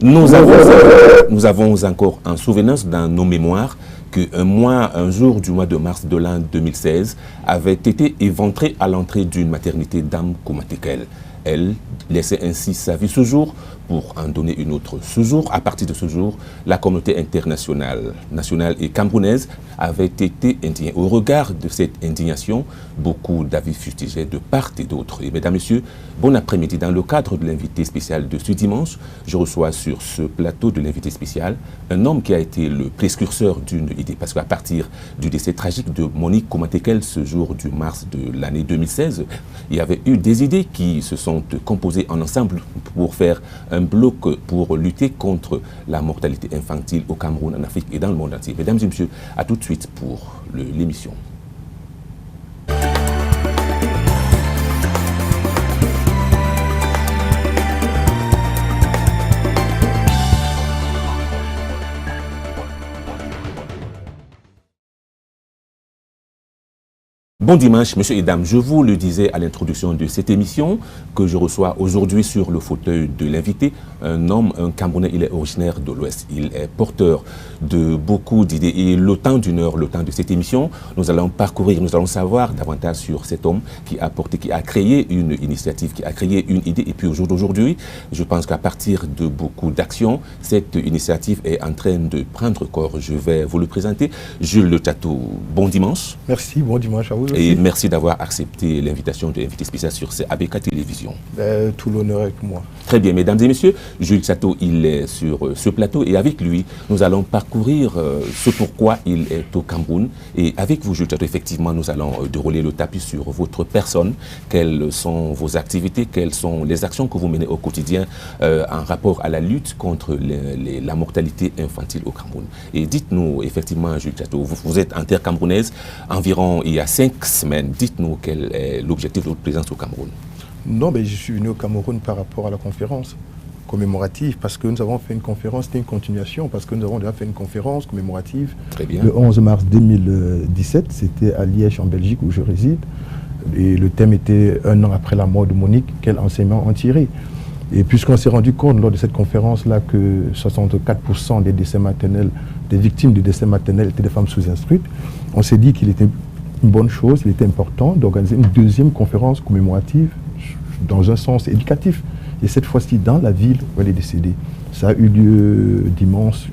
Nous avons encore en souvenance dans nos mémoires un jour du mois de mars de l'an 2016 avait été éventré à l'entrée d'une maternité d'Am Komatekel. Elle laissait ainsi sa vie ce jour pour en donner une autre. Ce jour, à partir de ce jour, la communauté internationale, nationale et camerounaise avait été indignée. Au regard de cette indignation, beaucoup d'avis fustigeaient de part et d'autre. Et mesdames, messieurs, bon après-midi. Dans le cadre de l'invité spécial de ce dimanche, je reçois sur ce plateau de l'invité spécial un homme qui a été le précurseur d'une idée. Parce qu'à partir du décès tragique de Monique Komatekel, ce jour du mars de l'année 2016, il y avait eu des idées qui se sont composées en ensemble pour faire un bloc pour lutter contre la mortalité infantile au Cameroun, en Afrique et dans le monde entier. Mesdames et messieurs, à tout de suite pour l'émission. Bon dimanche, messieurs et dames. Je vous le disais à l'introduction de cette émission que je reçois aujourd'hui sur le fauteuil de l'invité un homme, un Camerounais. Il est originaire de l'Ouest. Il est porteur de beaucoup d'idées. Et le temps d'une heure, le temps de cette émission, nous allons parcourir, nous allons savoir davantage sur cet homme qui a créé une initiative, qui a créé une idée. Et puis au jour d'aujourd'hui, je pense qu'à partir de beaucoup d'actions, cette initiative est en train de prendre corps. Je vais vous le présenter. Jules Le Tchateau, bon dimanche. Merci, bon dimanche à vous. Et merci d'avoir accepté l'invitation de l'invité spécial sur ABK Télévision. Tout l'honneur est pour moi. Très bien, mesdames et messieurs, Jules Tchateau, il est sur ce plateau et avec lui, nous allons parcourir ce pourquoi il est au Cameroun. Et avec vous, Jules Tchateau, effectivement, nous allons dérouler le tapis sur votre personne. Quelles sont vos activités, quelles sont les actions que vous menez au quotidien en rapport à la lutte contre la mortalité infantile au Cameroun. Et dites-nous, effectivement, Jules Tchateau, vous êtes en terre camerounaise environ il y a 5 semaines. Dites-nous quel est l'objectif de votre présence au Cameroun. Non, mais je suis venu au Cameroun par rapport à la conférence commémorative, parce que nous avons fait une conférence, c'était une continuation, parce que nous avons déjà fait une conférence commémorative. Très bien. Le 11 mars 2017, c'était à Liège, en Belgique, où je réside. Et le thème était un an après la mort de Monique, quel enseignement en tirer. Et puisqu'on s'est rendu compte lors de cette conférence-là que 64% des décès maternels, des victimes de décès maternels étaient des femmes sous-instruites, on s'est dit qu'il était une bonne chose, il était important d'organiser une deuxième conférence commémorative dans un sens éducatif. Et cette fois-ci dans la ville où elle est décédée. Ça a eu lieu dimanche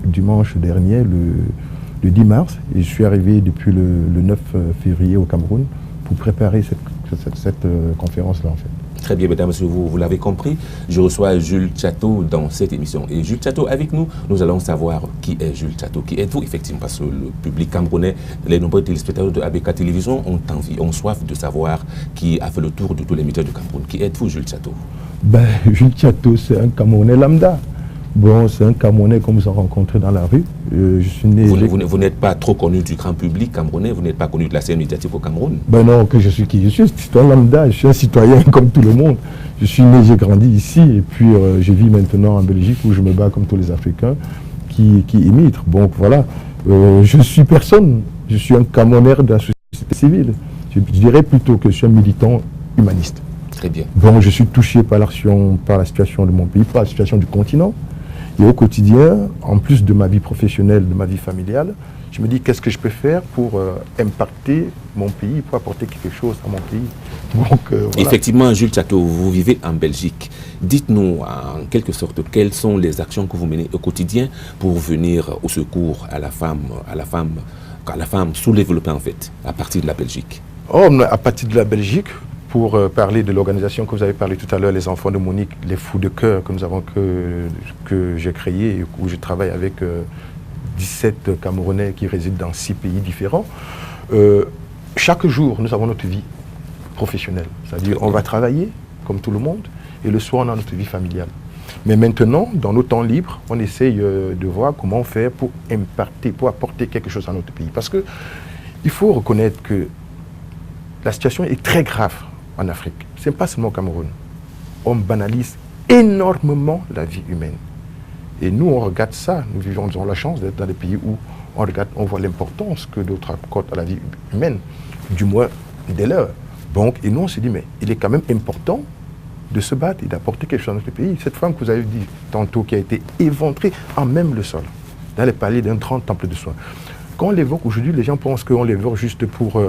dernier, le 10 mars, et je suis arrivé depuis le 9 février au Cameroun pour préparer cette conférence-là en fait. Très bien, mesdames et messieurs, vous l'avez compris, je reçois Jules Tchateau dans cette émission. Et Jules Tchateau, avec nous, nous allons savoir qui est Jules Tchateau, qui êtes-vous effectivement, parce que le public camerounais, les nombreux téléspectateurs de ABK Télévision ont envie, ont soif de savoir qui a fait le tour de tous les médias du Cameroun. Qui êtes-vous, Jules Tchateau? Jules Tchateau, c'est un Camerounais lambda. Bon, c'est un Camerounais qu'on vous a rencontré dans la rue. Je suis né... Vous n'êtes pas trop connu du grand public camerounais, vous n'êtes pas connu de la scène médiatique au Cameroun? Non, que je suis qui? Je suis un citoyen lambda, je suis un citoyen comme tout le monde. Je suis né, j'ai grandi ici, et puis je vis maintenant en Belgique où je me bats comme tous les Africains qui imitent. Donc voilà, je suis personne, je suis un Camerounais de la société civile. Je dirais plutôt que je suis un militant humaniste. Très bien. Bon, je suis touché par la situation de mon pays, par la situation du continent. Et au quotidien, en plus de ma vie professionnelle, de ma vie familiale, je me dis qu'est-ce que je peux faire pour impacter mon pays, pour apporter quelque chose à mon pays. Donc, voilà. Effectivement, Jules Tchateau, vous vivez en Belgique. Dites-nous en quelque sorte quelles sont les actions que vous menez au quotidien pour venir au secours à la femme sous-développée en fait, à partir de la Belgique. À partir de la Belgique, pour parler de l'organisation que vous avez parlé tout à l'heure, les enfants de Monique, les fous de cœur que j'ai créé, où je travaille avec 17 Camerounais qui résident dans 6 pays différents. Chaque jour, nous avons notre vie professionnelle. C'est-à-dire on va travailler, comme tout le monde, et le soir, on a notre vie familiale. Mais maintenant, dans nos temps libres, on essaye de voir comment faire pour impacter, pour apporter quelque chose à notre pays. Parce qu'il faut reconnaître que la situation est très grave en Afrique. Ce n'est pas seulement au Cameroun. On banalise énormément la vie humaine. Et nous, on regarde ça. Nous avons la chance d'être dans des pays où on voit l'importance que d'autres accordent à la vie humaine, du moins dès lors. Donc, et nous, on s'est dit, mais il est quand même important de se battre et d'apporter quelque chose à notre pays. Cette femme que vous avez dit tantôt, qui a été éventrée en même le sol, dans les paliers d'un grand temple de soins. Quand on l'évoque aujourd'hui, les gens pensent qu'on l'évoque juste pour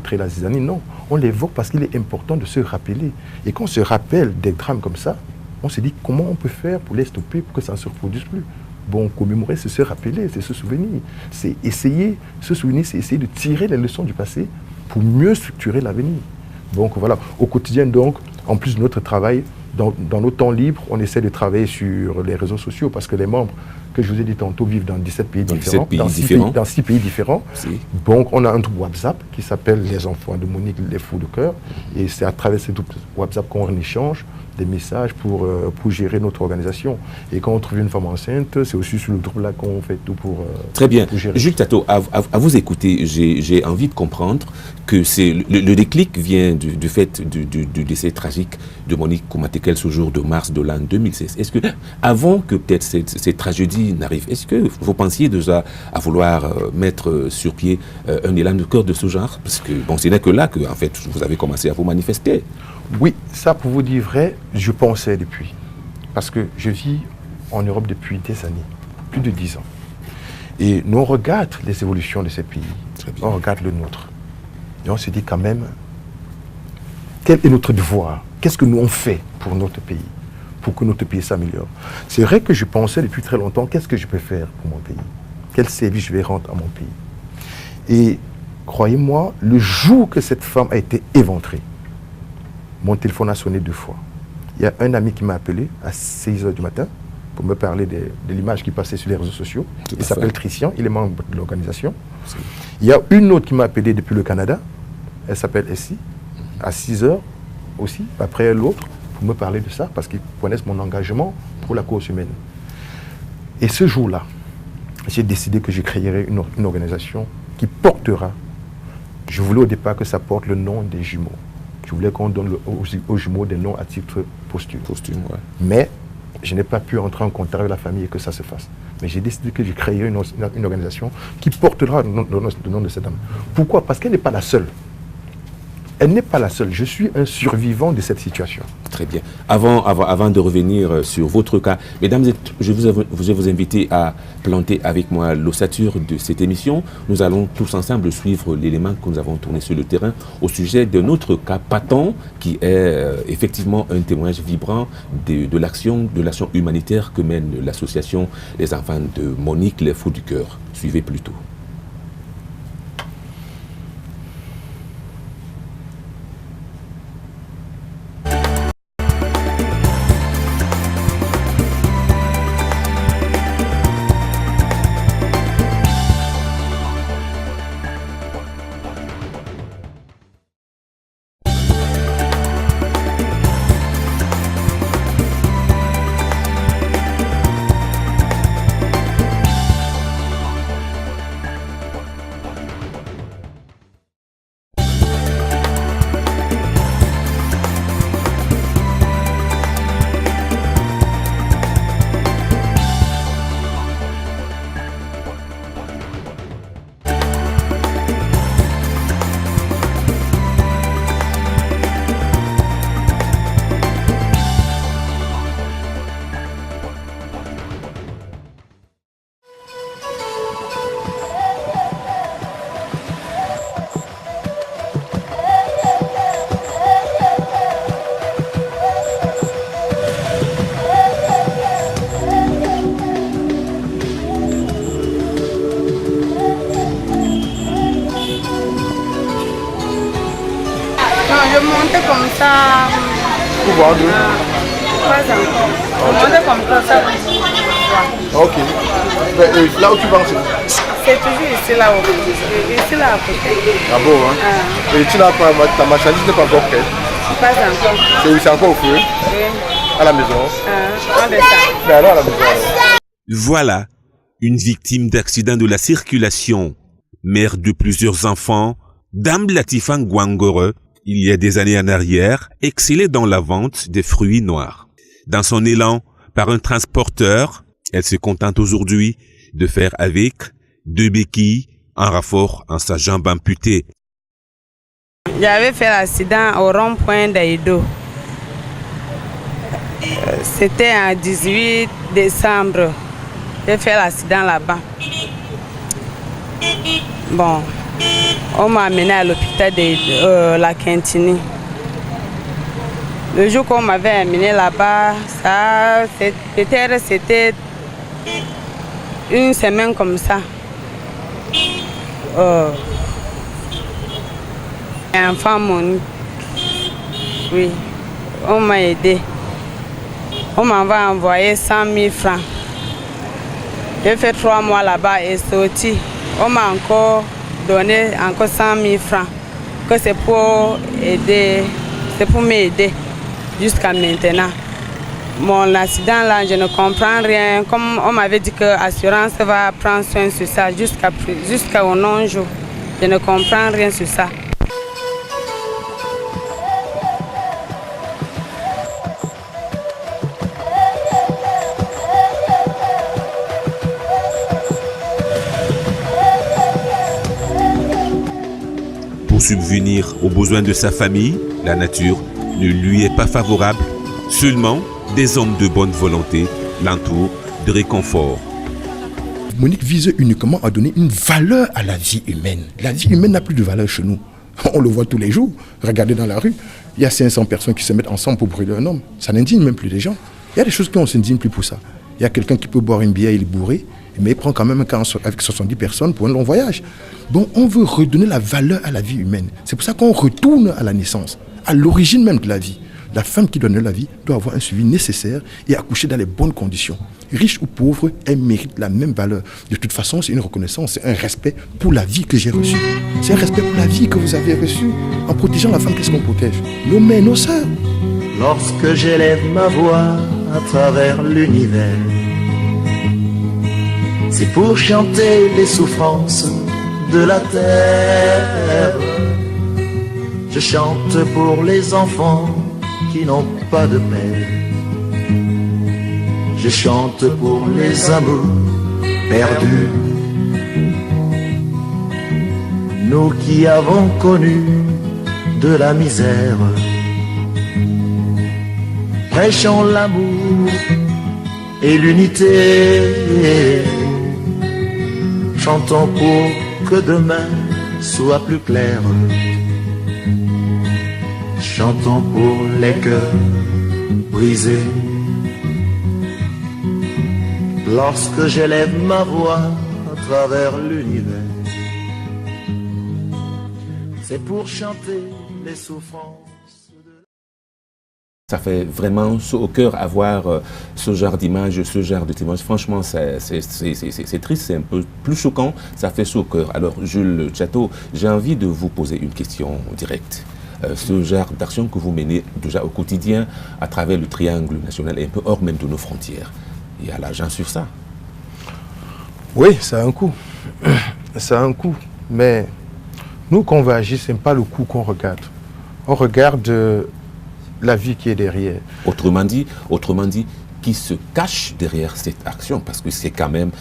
créer la zizanie. Non, on l'évoque parce qu'il est important de se rappeler. Et quand on se rappelle des drames comme ça, on se dit comment on peut faire pour les stopper, pour que ça ne se reproduise plus. Bon, commémorer, c'est se rappeler, c'est se souvenir. C'est essayer, se souvenir, c'est essayer de tirer les leçons du passé pour mieux structurer l'avenir. Donc voilà, au quotidien donc, en plus de notre travail, dans nos temps libres, on essaie de travailler sur les réseaux sociaux parce que les membres que je vous ai dit tantôt vivent dans 17 pays différents, dans 6 pays différents. Si. Donc on a un groupe WhatsApp qui s'appelle Les Enfants de Monique, les Fous de Cœur. Et c'est à travers ce groupe WhatsApp qu'on échange des messages pour gérer notre organisation. Et quand on trouve une femme enceinte, c'est aussi sur le groupe-là qu'on fait tout pour Très bien. Pour gérer. Jules Tato, à vous écouter, j'ai envie de comprendre que le déclic vient du fait du décès tragique de Monique Koumatekel ce jour de mars de l'an 2016. Est-ce que, avant que peut-être cette tragédie n'arrive, est-ce que vous pensiez déjà à vouloir mettre sur pied un élan de cœur de ce genre? Parce que, bon, ce n'est que là que, en fait, vous avez commencé à vous manifester. Oui, ça, pour vous dire vrai, je pensais depuis. Parce que je vis en Europe depuis des années, plus de 10 ans. Et nous, on regarde les évolutions de ces pays, on regarde le nôtre. Et on se dit quand même, quel est notre devoir? Qu'est-ce que nous on fait pour notre pays, pour que notre pays s'améliore? C'est vrai que je pensais depuis très longtemps, qu'est-ce que je peux faire pour mon pays? Quel service je vais rendre à mon pays? Et croyez-moi, le jour que cette femme a été éventrée, mon téléphone a sonné 2 fois. Il y a un ami qui m'a appelé à 6 h du matin pour me parler de l'image qui passait sur les réseaux sociaux. Il s'appelle Christian, il est membre de l'organisation. Il y a une autre qui m'a appelé depuis le Canada, elle s'appelle Essie, à 6 h aussi, après l'autre, pour me parler de ça, parce qu'ils connaissent mon engagement pour la cause humaine. Et ce jour-là, j'ai décidé que je créerais une organisation qui portera, je voulais au départ que ça porte le nom des jumeaux. Je voulais qu'on donne aux jumeaux des noms à titre posthume. Ouais. Mais je n'ai pas pu entrer en contact avec la famille et que ça se fasse. Mais j'ai décidé que je créerais une organisation qui portera le nom de cette dame. Pourquoi? Parce qu'elle n'est pas la seule. Elle n'est pas la seule. Je suis un survivant de cette situation. Très bien. Avant de revenir sur votre cas, mesdames, je vais vous inviter à planter avec moi l'ossature de cette émission. Nous allons tous ensemble suivre l'élément que nous avons tourné sur le terrain au sujet de notre cas patent, qui est effectivement un témoignage vibrant de l'action humanitaire que mène l'association Les Enfants de Monique, les Fous du Cœur. Suivez plutôt. Je montais comme ça. Pour voir d'où? Pas encore. Je montais comme ça. Ok. Mais, là où tu vas, c'est toujours ici là haut. Ici là à côté. Ah bon, hein? Et tu n'as pas, ta marchandise n'est pas encore prête? Pas encore. C'est encore au feu? Oui. À la maison? On descend. Mais alors à la maison? Voilà, une victime d'accident de la circulation, mère de plusieurs enfants, Dame Latifa Ngwangore, il y a des années en arrière, excellait dans la vente des fruits noirs. Dans son élan, par un transporteur, elle se contente aujourd'hui de faire avec 2 béquilles, un raffort en sa jambe amputée. J'avais fait l'accident au rond-point d'Aïdo. C'était en 18 décembre. J'ai fait l'accident là-bas. Bon, on m'a amené à l'hôpital de la Quintini. Le jour qu'on m'avait amené là-bas, peut-être c'était une semaine comme ça. Un enfant Monique, oui, on m'a aidé. On m'a envoyé 100 000 francs. J'ai fait 3 mois là-bas et sorti. On m'a encore donné 100 000 francs. Que c'est pour aider, c'est pour m'aider jusqu'à maintenant. Mon accident là, je ne comprends rien. Comme on m'avait dit que l'assurance va prendre soin sur ça jusqu'au non-jour. Je ne comprends rien sur ça. Pour subvenir aux besoins de sa famille, la nature ne lui est pas favorable. Seulement, des hommes de bonne volonté l'entourent de réconfort. Monique vise uniquement à donner une valeur à la vie humaine. La vie humaine n'a plus de valeur chez nous. On le voit tous les jours. Regardez dans la rue, il y a 500 personnes qui se mettent ensemble pour brûler un homme. Ça n'indigne même plus les gens. Il y a des choses qui ne s'indignent plus pour ça. Il y a quelqu'un qui peut boire une bière, il est bourré, mais il prend quand même un camp avec 70 personnes pour un long voyage. Donc on veut redonner la valeur à la vie humaine. C'est pour ça qu'on retourne à la naissance, à l'origine même de la vie. La femme qui donne la vie doit avoir un suivi nécessaire et accoucher dans les bonnes conditions. Riche ou pauvre, elle mérite la même valeur. De toute façon, c'est une reconnaissance, c'est un respect pour la vie que j'ai reçue. C'est un respect pour la vie que vous avez reçue. En protégeant la femme, qu'est-ce qu'on protège? Nos mères, nos sœurs. Lorsque j'élève ma voix à travers l'univers, c'est pour chanter les souffrances de la terre. Je chante pour les enfants qui n'ont pas de père. Je chante pour les amours perdus. Nous qui avons connu de la misère, prêchons l'amour et l'unité. Chantons pour que demain soit plus clair. Chantons pour les cœurs brisés. Lorsque j'élève ma voix à travers l'univers, c'est pour chanter les souffrances. Ça fait vraiment chaud au cœur à voir ce genre d'image, ce genre de témoignage. Franchement, c'est triste, c'est un peu plus choquant, ça fait chaud au cœur. Alors, Jules Tchato, j'ai envie de vous poser une question directe. Ce genre d'action que vous menez déjà au quotidien à travers le triangle national et un peu hors même de nos frontières, il y a l'argent sur ça. Oui, ça a un coût. Ça a un coût. Mais nous, quand on va agir, ce n'est pas le coût qu'on regarde. On regarde la vie qui est derrière. Autrement dit, qui se cache derrière cette action, parce que c'est quand même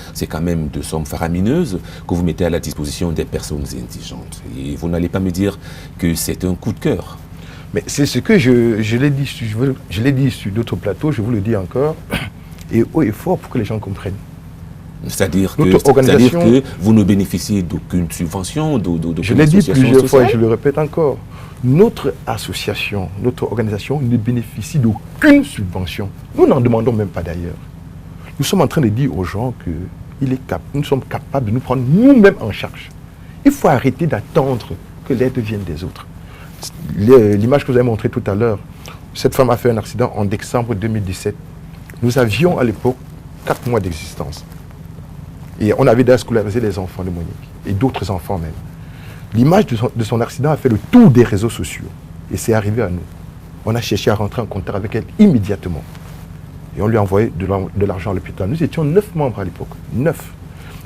de sommes faramineuses que vous mettez à la disposition des personnes indigentes. Et vous n'allez pas me dire que c'est un coup de cœur. Mais c'est ce que je l'ai dit sur d'autres plateaux, je vous le dis encore, et haut et fort pour que les gens comprennent. C'est-à-dire que vous ne bénéficiez d'aucune subvention, je l'ai dit plusieurs fois et je le répète encore. Notre association, notre organisation ne bénéficie d'aucune subvention. Nous n'en demandons même pas d'ailleurs. Nous sommes en train de dire aux gens que nous sommes capables de nous prendre nous-mêmes en charge. Il faut arrêter d'attendre que l'aide vienne des autres. L'image que vous avez montrée tout à l'heure, cette femme a fait un accident en décembre 2017. Nous avions à l'époque 4 mois d'existence. Et on avait déjà scolarisé les enfants de Monique, et d'autres enfants même. L'image de son accident a fait le tour des réseaux sociaux. Et c'est arrivé à nous. On a cherché à rentrer en contact avec elle immédiatement. Et on lui a envoyé de l'argent à l'hôpital. Nous étions 9 membres à l'époque. 9.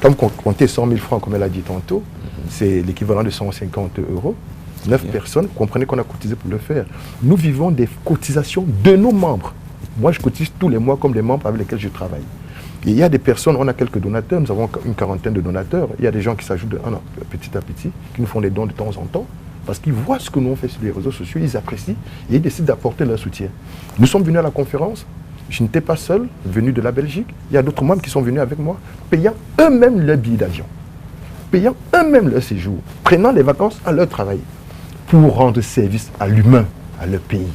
Comme on comptait 100 000 francs, comme elle a dit tantôt, c'est l'équivalent de 150 €. 9 personnes, comprenez qu'on a cotisé pour le faire. Nous vivons des cotisations de nos membres. Moi, je cotise tous les mois comme les membres avec lesquels je travaille. Et il y a des personnes, on a quelques donateurs, nous avons une quarantaine de donateurs. Il y a des gens qui s'ajoutent petit à petit, qui nous font des dons de temps en temps, parce qu'ils voient ce que nous on fait sur les réseaux sociaux, ils apprécient et ils décident d'apporter leur soutien. Nous sommes venus à la conférence, je n'étais pas seul, venu de la Belgique. Il y a d'autres membres qui sont venus avec moi, payant eux-mêmes leur billet d'avion, payant eux-mêmes leur séjour, prenant les vacances à leur travail, pour rendre service à l'humain, à leur pays.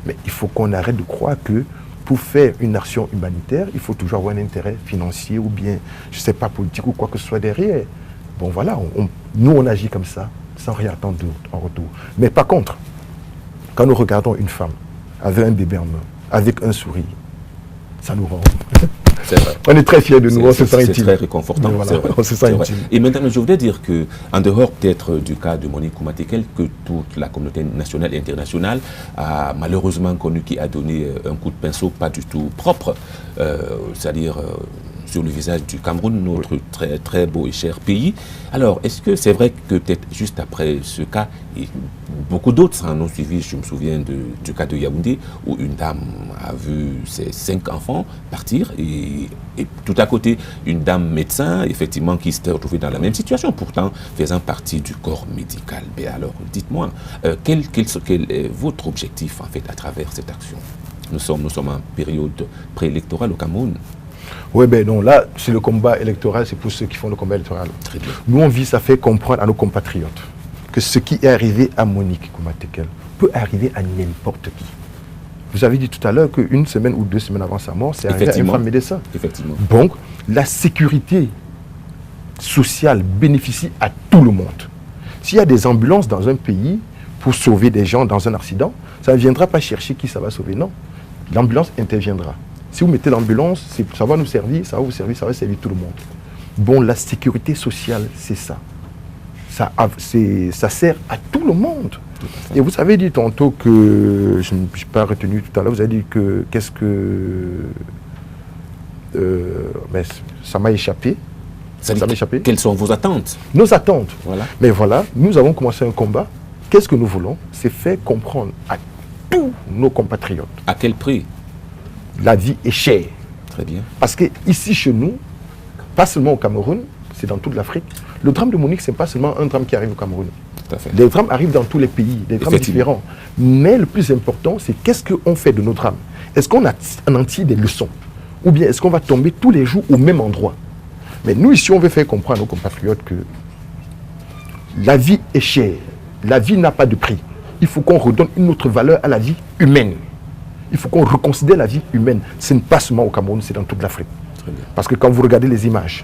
Mais il faut qu'on arrête de croire que pour faire une action humanitaire, il faut toujours avoir un intérêt financier ou bien, je ne sais pas, politique ou quoi que ce soit derrière. Bon voilà, nous on agit comme ça, sans rien attendre en retour. Mais par contre, quand nous regardons une femme avec un bébé en main, avec un sourire, ça nous rend. C'est vrai. On est très fiers de nous, on se sent intime. C'est très réconfortant, voilà, c'est vrai. on se sent intime. Et maintenant, je voudrais dire que, en dehors peut-être du cas de Monique Koumatekel, que toute la communauté nationale et internationale a malheureusement connu, qui a donné un coup de pinceau pas du tout propre, c'est-à-dire sur le visage du Cameroun, notre très, très beau et cher pays. Alors, est-ce que c'est vrai que peut-être juste après ce cas, et beaucoup d'autres en ont suivi, je me souviens du cas de Yaoundé, où une dame a vu ses 5 enfants partir et tout à côté, une dame médecin, effectivement, qui s'était retrouvée dans la même situation, pourtant faisant partie du corps médical. Mais alors, dites-moi, quel est votre objectif, en fait, à travers cette action? Nous sommes en période préélectorale au Cameroun. Oui, ben non, là, c'est le combat électoral, c'est pour ceux qui font le combat électoral. Très bien. Nous, on vise à faire comprendre à nos compatriotes que ce qui est arrivé à Monique Koumatekel peut arriver à n'importe qui. Vous avez dit tout à l'heure qu'une semaine ou 2 semaines avant sa mort, c'est arrivé à une femme médecin. Effectivement. Donc, la sécurité sociale bénéficie à tout le monde. S'il y a des ambulances dans un pays pour sauver des gens dans un accident, ça ne viendra pas chercher qui ça va sauver, non. L'ambulance interviendra. Si vous mettez l'ambulance, ça va nous servir, ça va vous servir, ça va servir tout le monde. Bon, la sécurité sociale, c'est ça. Ça sert à tout le monde. Et vous avez dit tantôt que, je n'ai pas retenu tout à l'heure, vous avez dit que, qu'est-ce que... mais ça m'a échappé. Ça m'a échappé. Quelles sont vos attentes? Nos attentes. Voilà. Mais voilà, nous avons commencé un combat. Qu'est-ce que nous voulons? C'est faire comprendre à tous nos compatriotes. À quel prix? La vie est chère. Très bien. Parce que ici chez nous, pas seulement au Cameroun, c'est dans toute l'Afrique. Le drame de Monique, ce n'est pas seulement un drame qui arrive au Cameroun. Tout à fait. Les drames arrivent dans tous les pays, des drames différents. Mais le plus important, c'est qu'est-ce qu'on fait de nos drames? Est-ce qu'on en tire des leçons? Ou bien est-ce qu'on va tomber tous les jours au même endroit? Mais nous, ici, on veut faire comprendre à nos compatriotes que la vie est chère. La vie n'a pas de prix. Il faut qu'on redonne une autre valeur à la vie humaine. Il faut qu'on reconsidère la vie humaine. Ce n'est pas seulement au Cameroun, c'est dans toute l'Afrique. Parce que quand vous regardez les images,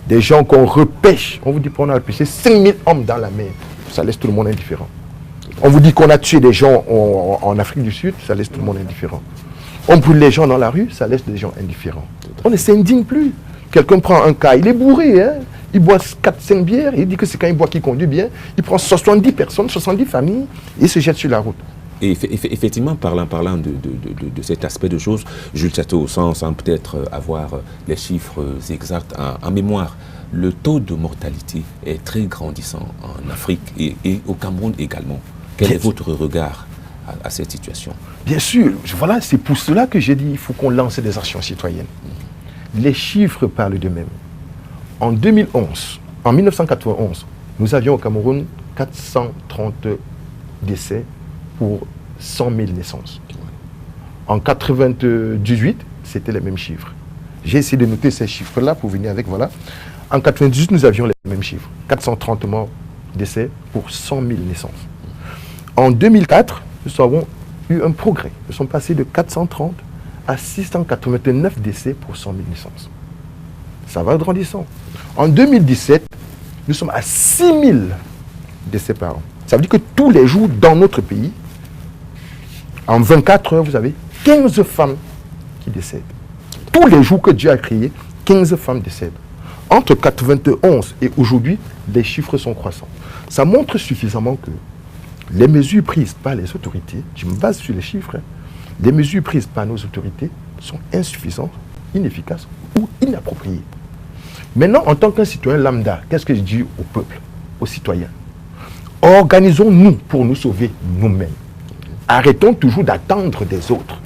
des gens qu'on repêche, on vous dit qu'on a repêché 5000 hommes dans la mer, ça laisse tout le monde indifférent. On vous dit qu'on a tué des gens en Afrique du Sud, ça laisse tout le monde indifférent. On brûle les gens dans la rue, ça laisse des gens indifférents. On ne s'indigne plus. Quelqu'un prend un cas, il est bourré, hein? Il boit 4-5 bières, il dit que c'est quand il boit qu'il conduit bien. Il prend 70 personnes, 70 familles, et il se jette sur la route. Et effectivement, parlant de cet aspect de choses, Jules Chateau, sans peut-être avoir les chiffres exacts en mémoire, le taux de mortalité est très grandissant en Afrique et au Cameroun également. Quel est votre regard à cette situation? Bien sûr, voilà, c'est pour cela que j'ai dit qu'il faut qu'on lance des actions citoyennes. Les chiffres parlent d'eux-mêmes. En 2011, en 1991, nous avions au Cameroun 430 décès pour 100 000 naissances. En 1998, c'était les mêmes chiffres. J'ai essayé de noter ces chiffres-là pour venir avec, voilà. En 1998, nous avions les mêmes chiffres. 430 morts, décès pour 100 000 naissances. En 2004, nous avons eu un progrès. Nous sommes passés de 430 à 689 décès pour 100 000 naissances. Ça va grandissant. En 2017, nous sommes à 6 000 décès par an. Ça veut dire que tous les jours dans notre pays, en 24 heures, vous avez 15 femmes qui décèdent. Tous les jours que Dieu a créé, 15 femmes décèdent. Entre 91 et aujourd'hui, les chiffres sont croissants. Ça montre suffisamment que les mesures prises par les autorités, je me base sur les chiffres, les mesures prises par nos autorités sont insuffisantes, inefficaces ou inappropriées. Maintenant, en tant qu'un citoyen lambda, qu'est-ce que je dis au peuple, aux citoyens? Organisons-nous pour nous sauver nous-mêmes. Arrêtons toujours d'attendre des autres.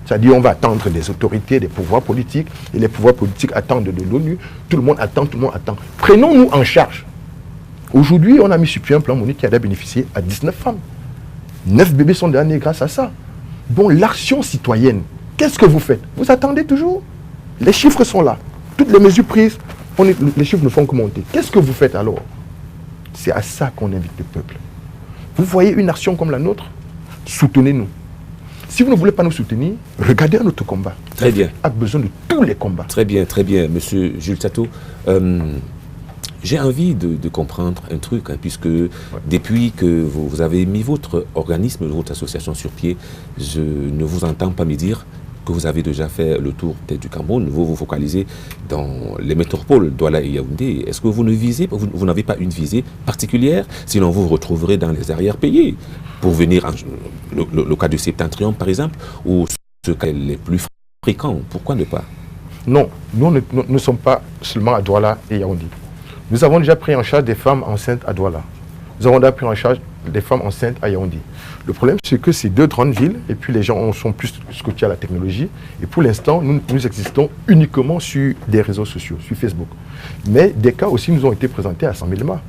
C'est-à-dire on va attendre des autorités, des pouvoirs politiques, et les pouvoirs politiques attendent de l'ONU. Tout le monde attend, tout le monde attend. Prenons-nous en charge. Aujourd'hui, on a mis sur pied un plan Monique qui a bénéficié à 19 femmes. 9 bébés sont déjà nés grâce à ça. Bon, l'action citoyenne, Qu'est-ce que vous faites? Vous attendez toujours. Les chiffres sont là. Toutes les mesures prises, les chiffres ne font que monter. Qu'est-ce que vous faites alors? C'est à ça qu'on invite le peuple. Vous voyez une action comme la nôtre? Soutenez-nous. Si vous ne voulez pas nous soutenir, regardez notre combat. Très bien. On a besoin de tous les combats. Très bien, Monsieur Jules Tchato. J'ai envie de comprendre un truc, puisque depuis que vous avez mis votre organisme, votre association sur pied, je ne vous entends pas me dire que vous avez déjà fait le tour du Cameroun. Vous vous focalisez dans les métropoles Douala et Yaoundé. Est-ce que vous ne visez, vous n'avez pas une visée particulière? Sinon, vous vous retrouverez dans les arrière-pays pour venir, le cas du Septentrion par exemple, ou ce cas les plus fréquents. Pourquoi ne pas? Non, nous ne sommes pas seulement à Douala et Yaoundé. Nous avons déjà pris en charge des femmes enceintes à Douala. Nous avons déjà pris en charge des femmes enceintes à Yaoundé. Le problème, c'est que c'est deux grandes villes et puis les gens sont plus scotchés à la technologie. Et pour l'instant, nous existons uniquement sur des réseaux sociaux, sur Facebook. Mais des cas aussi nous ont été présentés à Samilema.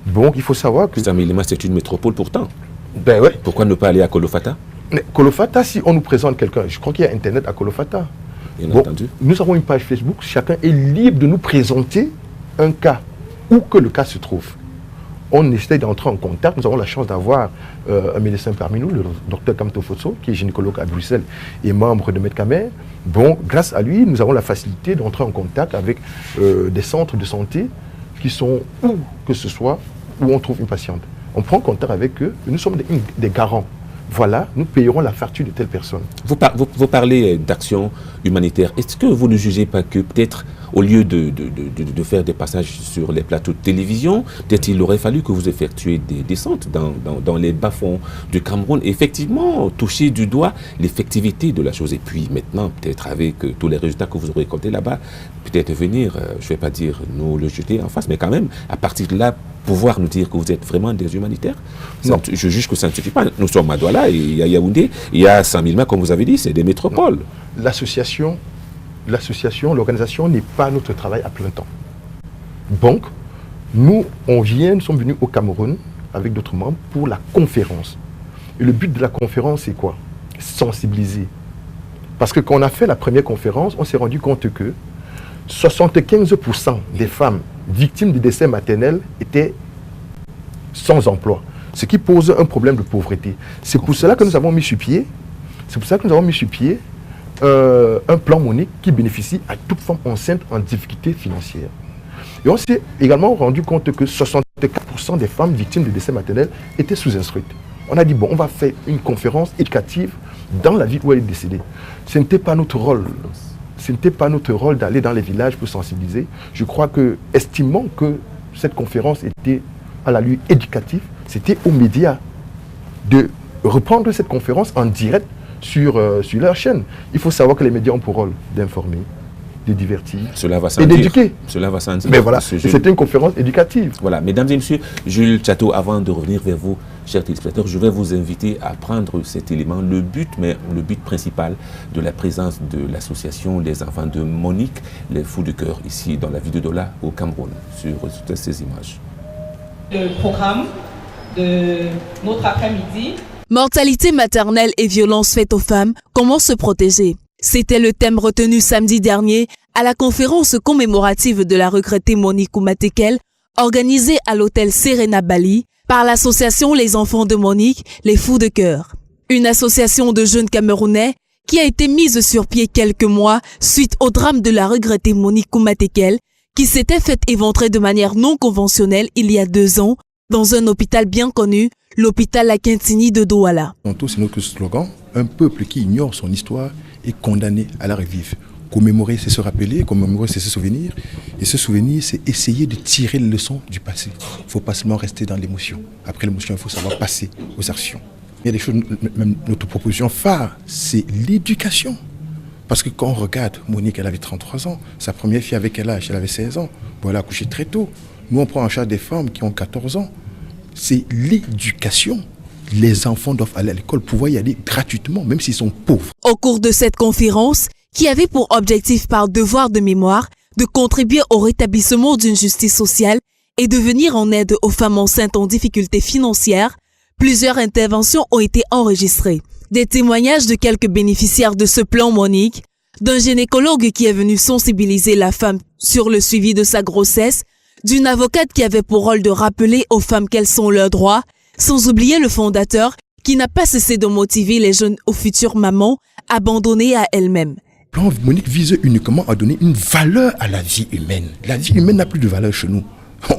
Donc, il faut savoir que... Samilema, c'est une métropole pourtant. Ben ouais. Pourquoi ne pas aller à Kolofata? Mais Kolofata, si on nous présente quelqu'un, je crois qu'il y a Internet à Kolofata. Bien entendu. Nous avons une page Facebook, chacun est libre de nous présenter un cas, où que le cas se trouve. On essaie d'entrer en contact. Nous avons la chance d'avoir un médecin parmi nous, le docteur Kamto Fotso, qui est gynécologue à Bruxelles et membre de Medcamer. Bon, grâce à lui, nous avons la facilité d'entrer en contact avec des centres de santé qui sont où que ce soit, où on trouve une patiente. On prend contact avec eux, et nous sommes des garants. Voilà, nous payerons la facture de telle personne. Vous parlez d'action humanitaire. Est-ce que vous ne jugez pas que peut-être, au lieu de faire des passages sur les plateaux de télévision, peut-être il aurait fallu que vous effectuiez des descentes dans les bas-fonds du Cameroun, effectivement, toucher du doigt l'effectivité de la chose. Et puis maintenant, peut-être avec tous les résultats que vous aurez récoltés là-bas, peut-être venir, je ne vais pas dire nous le jeter en face, mais quand même, à partir de là, pouvoir nous dire que vous êtes vraiment des humanitaires. Non. Je juge que ça ne suffit pas. Nous sommes à Douala, il y a Yaoundé, il y a 100 000 mains, comme vous avez dit, c'est des métropoles. L'association, l'organisation n'est pas notre travail à plein temps. Donc, nous sommes venus au Cameroun avec d'autres membres pour la conférence. Et le but de la conférence, c'est quoi? Sensibiliser. Parce que quand on a fait la première conférence, on s'est rendu compte que 75% des femmes victimes de décès maternels étaient sans emploi, ce qui pose un problème de pauvreté. C'est pour cela que nous avons mis sur pied, un plan Monique qui bénéficie à toute femme enceinte en difficulté financière. Et on s'est également rendu compte que 64% des femmes victimes de décès maternels étaient sous-instruites. On a dit, bon, on va faire une conférence éducative dans la ville où elle est décédée. Ce n'était pas notre rôle. Ce n'était pas notre rôle d'aller dans les villages pour sensibiliser. Je crois que, estimant que cette conférence était à la lieu éducative, c'était aux médias de reprendre cette conférence en direct sur leur chaîne. Il faut savoir que les médias ont pour rôle d'informer, de divertir et d'éduquer. Cela va sans dire. Mais voilà, c'était une conférence éducative. Voilà, mesdames et messieurs, Jules Tchato, avant de revenir vers vous, chers téléspectateurs, je vais vous inviter à prendre cet élément, le but principal de la présence de l'association des enfants de Monique, les Fous de Cœur, ici dans la ville de Douala, au Cameroun, sur toutes ces images. Le programme de notre après-midi. Mortalité maternelle et violences faites aux femmes, comment se protéger? C'était le thème retenu samedi dernier à la conférence commémorative de la regrettée Monique Oumatekel, organisée à l'hôtel Serena Bali par l'association Les Enfants de Monique, les Fous de Cœur. Une association de jeunes Camerounais qui a été mise sur pied quelques mois suite au drame de la regrettée Monique Oumatekel, qui s'était faite éventrer de manière non conventionnelle il y a 2 ans dans un hôpital bien connu, l'hôpital La Quintini de Douala. C'est notre slogan, un peuple qui ignore son histoire est condamné à la revivre. Commémorer, c'est se rappeler, commémorer, c'est se souvenir. Et se souvenir, c'est essayer de tirer les leçons du passé. Il ne faut pas seulement rester dans l'émotion. Après l'émotion, il faut savoir passer aux actions. Il y a des choses, même notre proposition phare, c'est l'éducation. Parce que quand on regarde, Monique, elle avait 33 ans. Sa première fille avec quel âge? Elle avait 16 ans. Bon, elle a accouché très tôt. Nous, on prend en charge des femmes qui ont 14 ans. C'est l'éducation. Les enfants doivent aller à l'école, pouvoir y aller gratuitement, même s'ils sont pauvres. Au cours de cette conférence, qui avait pour objectif par devoir de mémoire de contribuer au rétablissement d'une justice sociale et de venir en aide aux femmes enceintes en difficulté financière, Plusieurs interventions ont été enregistrées. Des témoignages de quelques bénéficiaires de ce plan Monique, d'un gynécologue qui est venu sensibiliser la femme sur le suivi de sa grossesse, d'une avocate qui avait pour rôle de rappeler aux femmes quels sont leurs droits, sans oublier le fondateur qui n'a pas cessé de motiver les jeunes aux futures mamans abandonnées à elles-mêmes. Le plan Monique vise uniquement à donner une valeur à la vie humaine. La vie humaine n'a plus de valeur chez nous.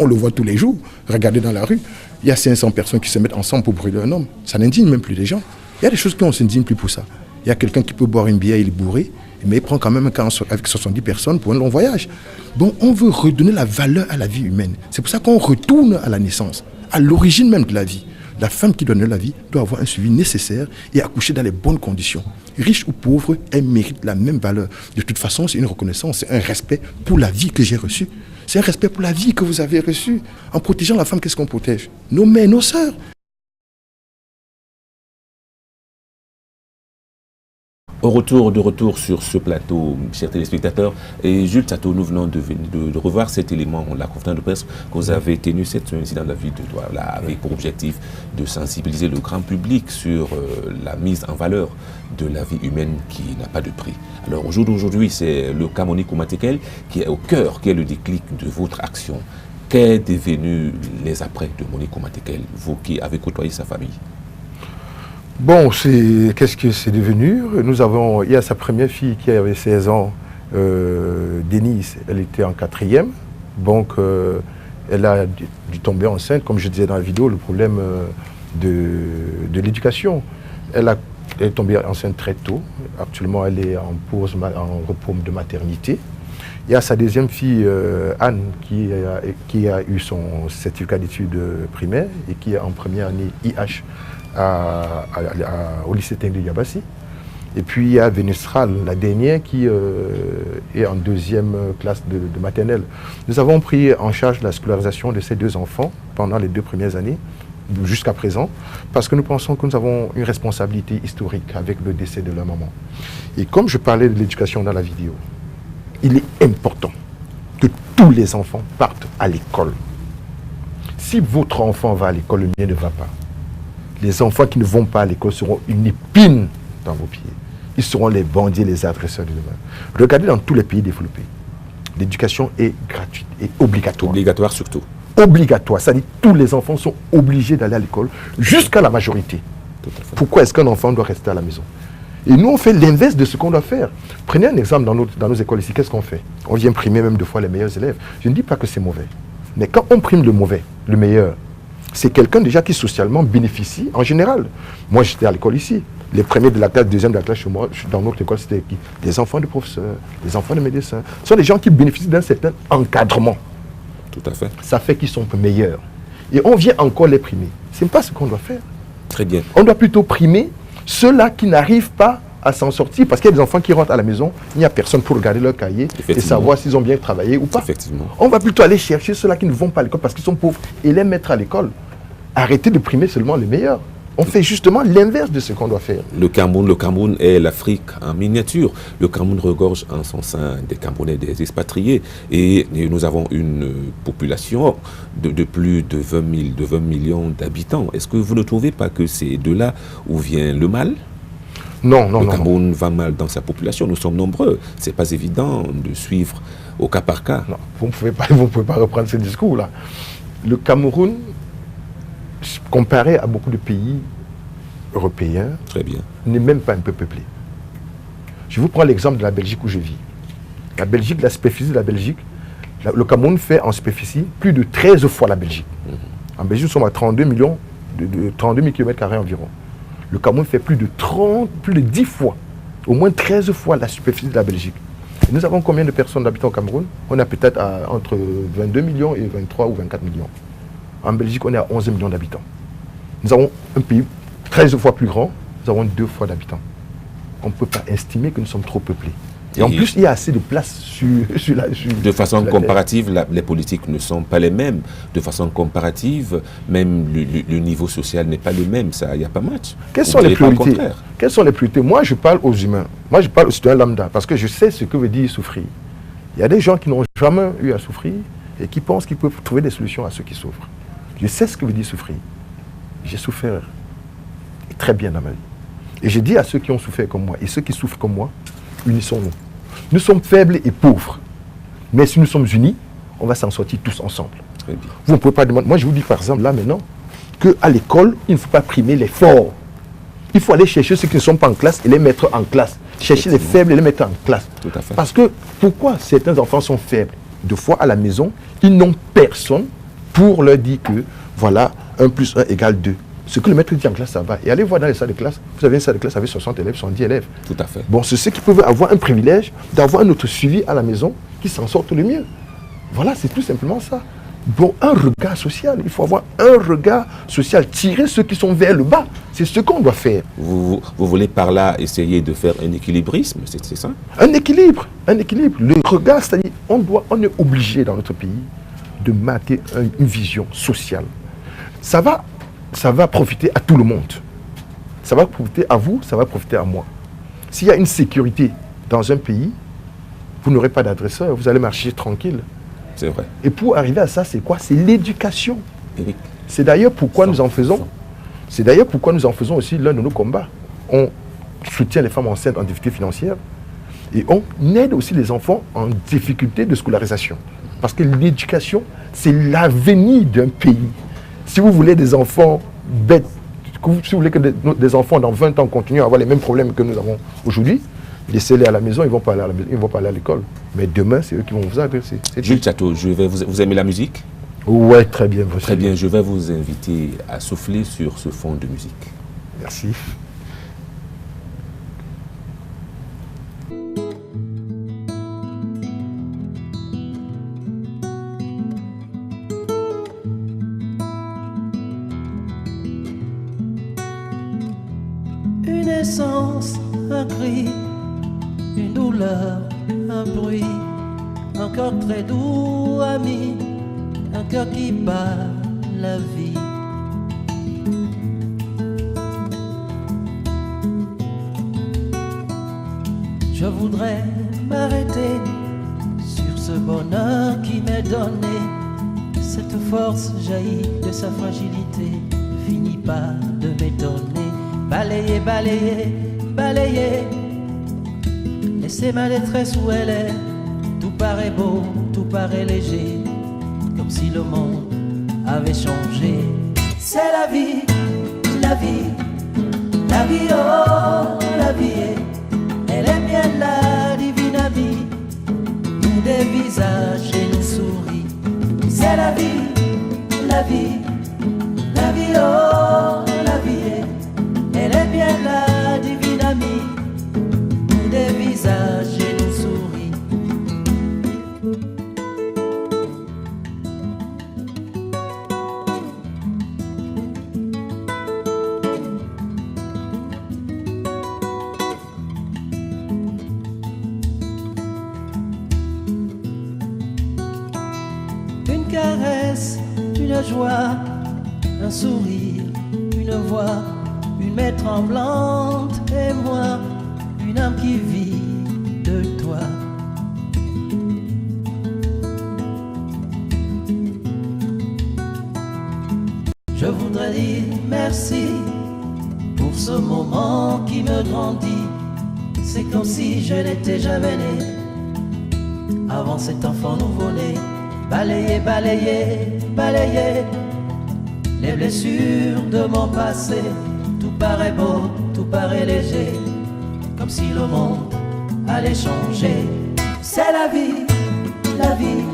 On le voit tous les jours. Regardez dans la rue, il y a 500 personnes qui se mettent ensemble pour brûler un homme. Ça n'indigne même plus les gens. Il y a des choses qui ne s'indignent plus pour ça. Il y a quelqu'un qui peut boire une bière, il est bourré, mais il prend quand même un camp avec 70 personnes pour un long voyage. Donc on veut redonner la valeur à la vie humaine. C'est pour ça qu'on retourne à la naissance, à l'origine même de la vie. La femme qui donne la vie doit avoir un suivi nécessaire et accoucher dans les bonnes conditions. Riche ou pauvre, elle mérite la même valeur. De toute façon, c'est une reconnaissance, c'est un respect pour la vie que j'ai reçue. C'est un respect pour la vie que vous avez reçue. En protégeant la femme, qu'est-ce qu'on protège? Nos mères, nos sœurs. De retour sur ce plateau, chers téléspectateurs, et Jules Tato, nous venons de revoir cet élément, la conférence de presse que vous avez tenue, cet incident de la vie de Douala, avec pour objectif de sensibiliser le grand public sur la mise en valeur de la vie humaine qui n'a pas de prix. Alors au jour d'aujourd'hui, c'est le cas Monique Oumatekel qui est au cœur, qui est le déclic de votre action. Qu'est devenu les après de Monique Oumatekel, vous qui avez côtoyé sa famille? Bon, qu'est-ce que c'est devenu? Il y a sa première fille qui avait 16 ans, Denise, elle était en 4e. Donc, elle a dû tomber enceinte, comme je disais dans la vidéo, le problème de l'éducation. Elle est tombée enceinte très tôt. Actuellement, elle est en repos de maternité. Il y a sa deuxième fille, Anne, qui a eu son certificat d'études primaires et qui est en première année IH. Au lycée technique de Yabassi. Et puis il y a Vénustral, la dernière, qui est en 2e classe de maternelle. Nous avons pris en charge la scolarisation de ces 2 enfants pendant les 2 premières années, jusqu'à présent, parce que nous pensons que nous avons une responsabilité historique avec le décès de leur maman. Et comme je parlais de l'éducation dans la vidéo, il est important que tous les enfants partent à l'école. Si votre enfant va à l'école, le mien ne va pas. Les enfants qui ne vont pas à l'école seront une épine dans vos pieds. Ils seront les bandits, les agresseurs de demain. Regardez dans tous les pays développés. L'éducation est gratuite et obligatoire. Obligatoire surtout. Obligatoire. C'est-à-dire que tous les enfants sont obligés d'aller à l'école jusqu'à la majorité. Pourquoi est-ce qu'un enfant doit rester à la maison? Et nous, on fait l'inverse de ce qu'on doit faire. Prenez un exemple dans nos écoles ici. Qu'est-ce qu'on fait? On vient primer même 2 fois les meilleurs élèves. Je ne dis pas que c'est mauvais. Mais quand on prime le mauvais, le meilleur, c'est quelqu'un déjà qui socialement bénéficie en général. Moi, j'étais à l'école ici. Les premiers de la classe, deuxième de la classe chez moi, dans notre école, c'était qui? Des enfants de professeurs, des enfants de médecins. Ce sont des gens qui bénéficient d'un certain encadrement. Tout à fait. Ça fait qu'ils sont meilleurs. Et on vient encore les primer. Ce n'est pas ce qu'on doit faire. Très bien. On doit plutôt primer ceux-là qui n'arrivent pas à s'en sortir. Parce qu'il y a des enfants qui rentrent à la maison, il n'y a personne pour regarder leur cahier et savoir s'ils ont bien travaillé ou pas. Effectivement. On va plutôt aller chercher ceux-là qui ne vont pas à l'école parce qu'ils sont pauvres et les mettre à l'école. Arrêtez de primer seulement les meilleurs. On fait justement l'inverse de ce qu'on doit faire. Le Cameroun est l'Afrique en miniature. Le Cameroun regorge en son sein des Camerounais, des expatriés. Et nous avons une population de plus de 20 millions d'habitants. Est-ce que vous ne trouvez pas que c'est de là où vient le mal? Non. Le Cameroun va mal dans sa population. Nous sommes nombreux. Ce n'est pas évident de suivre au cas par cas. Non, vous ne pouvez pas reprendre ce discours-là. Le Cameroun, comparé à beaucoup de pays européens, n'est même pas un peu peuplé. Je vous prends l'exemple de la Belgique où je vis. La Belgique, la superficie de la Belgique, le Cameroun fait en superficie plus de 13 fois la Belgique. En Belgique, nous sommes à 32 000 km² environ. Le Cameroun fait plus de 10 fois, au moins 13 fois la superficie de la Belgique. Et nous avons combien de personnes d'habitants au Cameroun? On a peut-être entre 22 millions et 23 ou 24 millions. En Belgique, on est à 11 millions d'habitants. Nous avons un pays 13 fois plus grand, nous avons 2 fois d'habitants. On ne peut pas estimer que nous sommes trop peuplés. Et en plus, il y a assez de place sur la de façon comparative, les politiques ne sont pas les mêmes. De façon comparative, même le niveau social n'est pas le même. Il n'y a pas match. Quelles sont les priorités? Quelles sont les priorités? Moi, je parle aux humains. Moi, je parle aux citoyens lambda parce que je sais ce que veut dire souffrir. Il y a des gens qui n'ont jamais eu à souffrir et qui pensent qu'ils peuvent trouver des solutions à ceux qui souffrent. Je sais ce que veut dire souffrir. j'ai souffert très bien dans ma vie. Et j'ai dit à ceux qui ont souffert comme moi et ceux qui souffrent comme moi, unissons-nous. Nous sommes faibles et pauvres. Mais si nous sommes unis, on va s'en sortir tous ensemble. Très bien. Vous ne pouvez pas demander. Moi, je vous dis par exemple, là maintenant, qu'à l'école, il ne faut pas primer les forts. Il faut aller chercher ceux qui ne sont pas en classe et les mettre en classe. Chercher les faibles et les mettre en classe. Tout à fait. Parce que pourquoi certains enfants sont faibles? Deux fois à la maison, ils n'ont personne pour leur dire que voilà, 1 + 1 = 2. Ce que le maître dit en classe, ça va. Et allez voir dans les salles de classe, vous avez une salle de classe avec 60 élèves, 70 élèves. Tout à fait. Bon, c'est ceux qui peuvent avoir un privilège d'avoir un autre suivi à la maison qui s'en sortent le mieux. Voilà, c'est tout simplement ça. Bon, un regard social, il faut avoir un regard social, tirer ceux qui sont vers le bas. C'est ce qu'on doit faire. Vous voulez par là essayer de faire un équilibrisme, c'est ça? Un équilibre, un équilibre. Le regard, c'est-à-dire, on est obligé dans notre pays de marquer une vision sociale. Ça va profiter à tout le monde. Ça va profiter à vous, ça va profiter à moi. S'il y a une sécurité dans un pays, vous n'aurez pas d'adresseur, vous allez marcher tranquille. C'est vrai. Et pour arriver à ça, c'est quoi? C'est l'éducation. Éric. C'est d'ailleurs pourquoi nous en faisons. C'est d'ailleurs pourquoi nous en faisons aussi l'un de nos combats. On soutient les femmes enceintes en difficulté financière et on aide aussi les enfants en difficulté de scolarisation. Parce que l'éducation, c'est l'avenir d'un pays. Si vous voulez des enfants bêtes, si vous voulez que des enfants dans 20 ans continuent à avoir les mêmes problèmes que nous avons aujourd'hui, laissez-les à la maison, ils ne vont pas aller à l'école. Mais demain, c'est eux qui vont vous agresser. Jules Tchato, vous aimez la musique? Oui, très bien. Très bien, je vais vous inviter à souffler sur ce fond de musique. Merci. Une essence, un cri, une douleur, un bruit, un cœur très doux, ami, un cœur qui bat la vie. Je voudrais m'arrêter sur ce bonheur qui m'est donné. Cette force jaillit de sa fragilité, finit par de m'étonner. Balayer, balayer, balayer, laisser ma détresse où elle est. Tout paraît beau, tout paraît léger, comme si le monde avait changé. C'est la vie, la vie, la vie, oh, la vie. Elle est bien la divine amie, nous des visages et nous souris. C'est la vie, la vie, la vie, oh, la vie. Elle est bien la divine amie, nous des visages et nous souris. Une caresse, une joie, un sourire, une voix, une main tremblante et moi, une âme qui vit de toi. Je voudrais dire merci pour ce moment qui me grandit. C'est comme si je n'étais jamais né avant cet enfant nouveau-né. Balayer, balayer, balayer les blessures de mon passé. Tout paraît beau, tout paraît léger, comme si le monde allait changer. C'est la vie, la vie,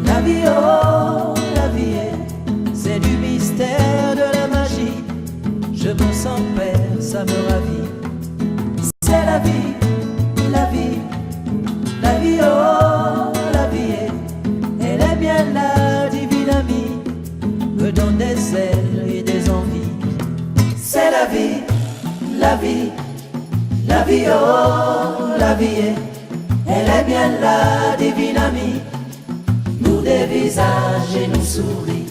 la vie, oh, la vie. C'est du mystère, de la magie. Je me sens père, ça me ravit. C'est la vie, la vie, la vie, oh, la vie. Elle est bien la divine amie, me donne des ailes et des envies. C'est la vie, la vie, la vie, oh, la vie. Elle est bien la divine amie, nous des visages et nous souris.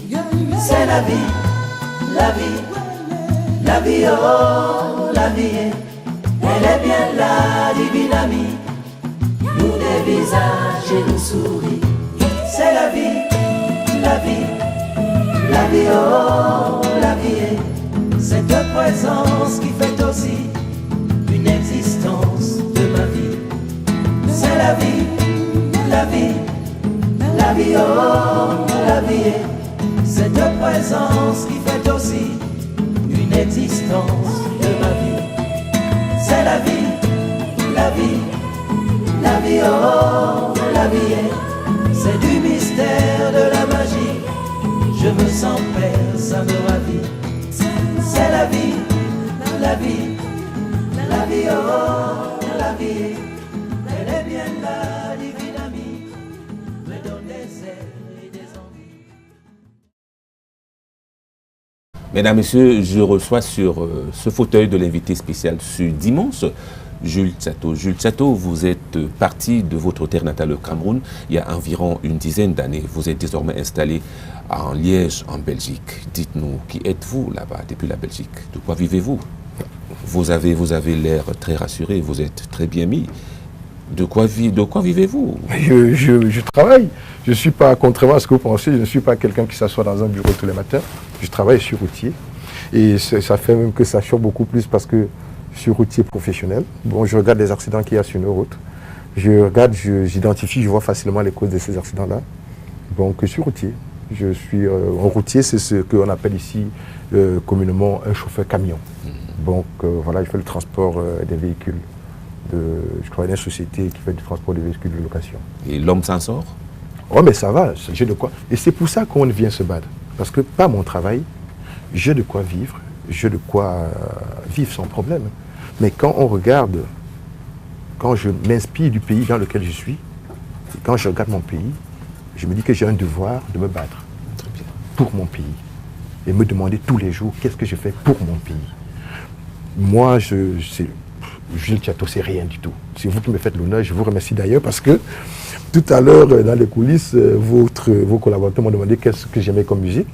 C'est la vie, la vie, la vie, oh, la vie. Elle est bien la divine amie, nous des visages et nous souris. C'est la vie, la vie, La vie, oh, la vie est cette présence qui fait aussi une existence de ma vie. C'est la vie, la vie, la vie, oh, la vie est cette présence qui fait aussi une existence de ma vie. C'est la vie, la vie, la vie, oh, la vie est, c'est du mystère de la magie. Je me sens père, ça me ravit. C'est la vie, la vie, la vie, oh, la vie. Elle est bien là, divine amie, me donne des ailes et des envies. Mesdames, Messieurs, je reçois sur ce fauteuil de l'invité spécial ce dimanche, Jules Tchato. Jules Tchato, vous êtes parti de votre terre natale, le Cameroun, il y a environ une dizaine d'années. Vous êtes désormais installé en Liège, en Belgique. Dites-nous, qui êtes-vous là-bas depuis la Belgique? De quoi vivez-vous? Vous avez l'air très rassuré, vous êtes très bien mis. De quoi vivez-vous? Je travaille. Je ne suis pas, contrairement à ce que vous pensez, je ne suis pas quelqu'un qui s'assoit dans un bureau tous les matins. Je travaille, je suis routier. Et ça fait même que ça choque beaucoup plus parce que je suis routier professionnel. Bon, je regarde les accidents qu'il y a sur nos routes. Je regarde, j'identifie, je vois facilement les causes de ces accidents-là. Donc, je suis routier. Je suis un routier, c'est ce qu'on appelle ici communément un chauffeur camion. Donc, voilà, je fais le transport des véhicules. Je travaille dans une société qui fait du transport des véhicules de location. Et l'homme s'en sort? Oh, mais ça va, j'ai de quoi. Et c'est pour ça qu'on vient se battre. Parce que par mon travail, j'ai de quoi vivre, j'ai de quoi vivre sans problème. Mais quand on regarde, quand je m'inspire du pays dans lequel je suis, et quand je regarde mon pays, je me dis que j'ai un devoir de me battre pour mon pays. Et me demander tous les jours qu'est-ce que je fais pour mon pays. Moi, Jules Tchato, c'est rien du tout. C'est vous qui me faites l'honneur, je vous remercie d'ailleurs parce que tout à l'heure, dans les coulisses, vos collaborateurs m'ont demandé qu'est-ce que j'aimais comme musique.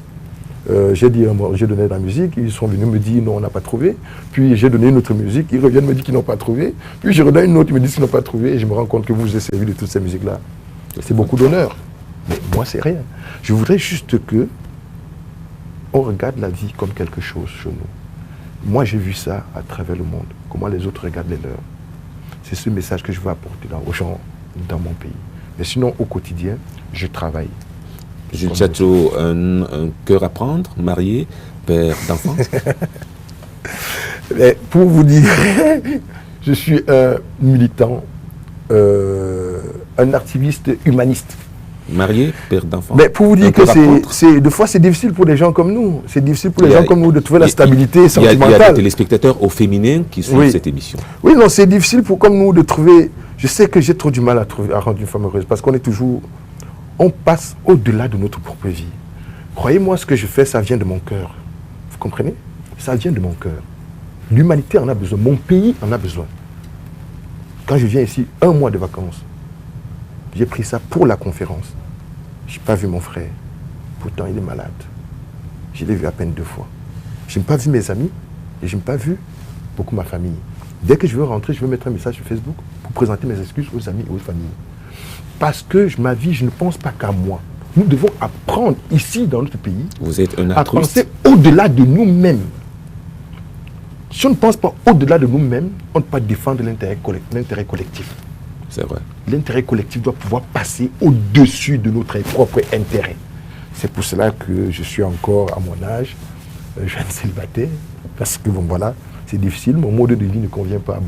J'ai donné de la musique, ils sont venus me dire non, on n'a pas trouvé. Puis j'ai donné une autre musique, ils reviennent me dire qu'ils n'ont pas trouvé. Puis je redonne une autre, ils me disent qu'ils n'ont pas trouvé. Et je me rends compte que vous vous êtes servi de toutes ces musiques-là. C'est beaucoup d'honneur. Mais moi, c'est rien. Je voudrais juste que on regarde la vie comme quelque chose chez nous. Moi, j'ai vu ça à travers le monde. Comment les autres regardent les leurs. C'est ce message que je veux apporter aux gens dans mon pays. Mais sinon, au quotidien, je travaille. Jules Tchato, un cœur à prendre, marié, père d'enfants? Pour vous dire, je suis un militant, un activiste humaniste. Marié, père d'enfants? Mais pour vous dire que des fois c'est difficile pour des gens comme nous. C'est difficile pour les gens comme nous de trouver la stabilité sentimentale. Il y a des téléspectateurs au féminin qui suivent cette émission. Oui, non, c'est difficile comme nous de trouver. Je sais que j'ai trop du mal à rendre une femme heureuse parce qu'on est toujours. On passe au-delà de notre propre vie. Croyez-moi, ce que je fais, ça vient de mon cœur. Vous comprenez? Ça vient de mon cœur. L'humanité en a besoin. Mon pays en a besoin. Quand je viens ici, 1 mois de vacances, j'ai pris ça pour la conférence. Je n'ai pas vu mon frère. Pourtant, il est malade. Je l'ai vu à peine 2 fois. Je n'ai pas vu mes amis et je n'ai pas vu beaucoup ma famille. Dès que je veux rentrer, je veux mettre un message sur Facebook pour présenter mes excuses aux amis et aux familles. Parce que ma vie, je ne pense pas qu'à moi. Nous devons apprendre ici, dans notre pays, vous êtes un à penser au-delà de nous-mêmes. Si on ne pense pas au-delà de nous-mêmes, on ne peut pas défendre l'intérêt collectif. C'est vrai. L'intérêt collectif doit pouvoir passer au-dessus de notre propre intérêt. C'est pour cela que je suis encore à mon âge, jeune célibataire, parce que bon voilà, c'est difficile, mon mode de vie ne convient pas à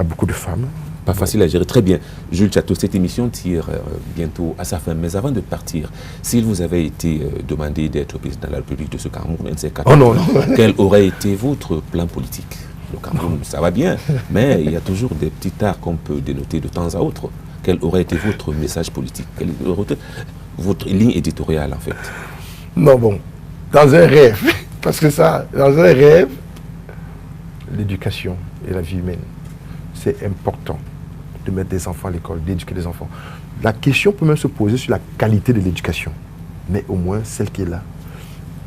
beaucoup de femmes. Pas facile à gérer, très bien. Jules Tchato, cette émission tire bientôt à sa fin, mais avant de partir, s'il vous avait été demandé d'être président de la République de ce Cameroun, quel aurait été votre plan politique? Le Cameroun, ça va bien, mais il y a toujours des petits tares qu'on peut dénoter de temps à autre. Quel aurait été votre message politique? Quelle aurait été votre ligne éditoriale, en fait? Non, bon, dans un rêve, parce que ça, dans un rêve, l'éducation et la vie humaine, c'est important de mettre des enfants à l'école, d'éduquer les enfants. La question peut même se poser sur la qualité de l'éducation, mais au moins celle qui est là.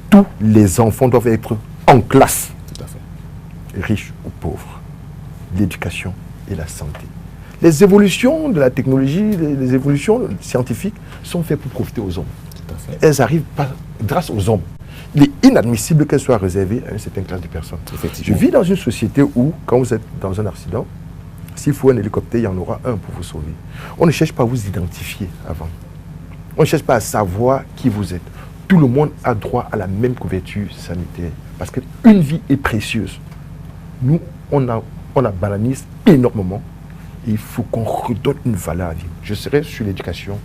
Tous les enfants doivent être en classe. Tout à fait. Riches ou pauvres. L'éducation et la santé. Les évolutions de la technologie, les évolutions scientifiques sont faites pour profiter aux hommes. Tout à fait. Elles arrivent par grâce aux hommes. Il est inadmissible qu'elle soit réservée à une certaine classe de personnes. Je vis dans une société où, quand vous êtes dans un accident, s'il faut un hélicoptère, il y en aura un pour vous sauver. On ne cherche pas à vous identifier avant. On ne cherche pas à savoir qui vous êtes. Tout le monde a droit à la même couverture sanitaire. Parce qu'une vie est précieuse. Nous, on la banalise énormément. Et il faut qu'on redonne une valeur à la vie. Je serai sur l'éducation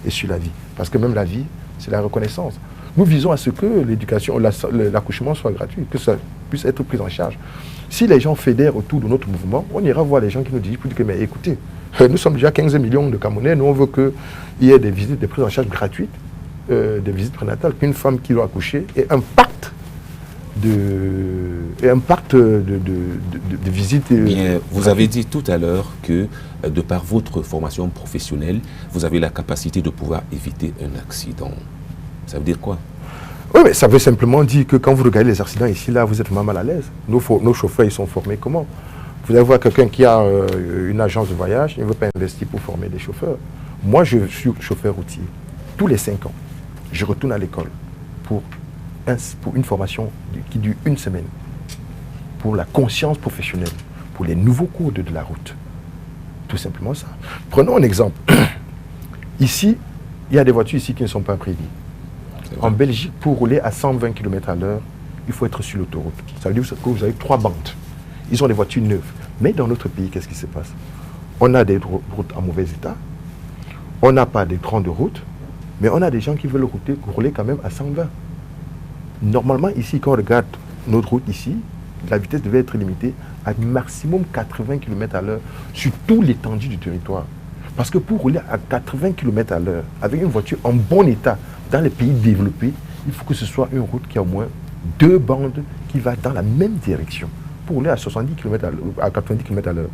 et sur la vie. Parce que même la vie, c'est la reconnaissance. Nous visons à ce que l'éducation, l'accouchement soit gratuit, que ça puisse être pris en charge. Si les gens fédèrent autour de notre mouvement, on ira voir les gens qui nous disent que, mais écoutez, nous sommes déjà 15 millions de Camerounais, nous on veut qu'il y ait des visites, des prises en charge gratuites, des visites prénatales, qu'une femme qui doit accoucher ait un pacte de visite. Bien, vous avez dit tout à l'heure que, de par votre formation professionnelle, vous avez la capacité de pouvoir éviter un accident. Ça veut dire quoi? Oui, mais ça veut simplement dire que quand vous regardez les accidents ici, là, vous êtes vraiment mal à l'aise. Nos chauffeurs, ils sont formés comment? Vous allez voir quelqu'un qui a une agence de voyage, il ne veut pas investir pour former des chauffeurs. Moi, je suis chauffeur routier. Tous les 5 ans, je retourne à l'école pour une formation qui dure 1 semaine, pour la conscience professionnelle, pour les nouveaux codes de la route. Tout simplement ça. Prenons un exemple. Ici, il y a des voitures ici qui ne sont pas prévues. En Belgique, pour rouler à 120 km/h, il faut être sur l'autoroute. Ça veut dire que vous avez 3 bandes. Ils ont des voitures neuves. Mais dans notre pays, qu'est-ce qui se passe? On a des routes en mauvais état. On n'a pas des grandes routes. Mais on a des gens qui veulent rouler quand même à 120. Normalement, ici, quand on regarde notre route ici, la vitesse devait être limitée à maximum 80 km/h sur tout l'étendue du territoire. Parce que pour rouler à 80 km/h avec une voiture en bon état dans les pays développés, il faut que ce soit une route qui a au moins 2 bandes qui vont dans la même direction. Pour rouler à 70 km à 90 km/h,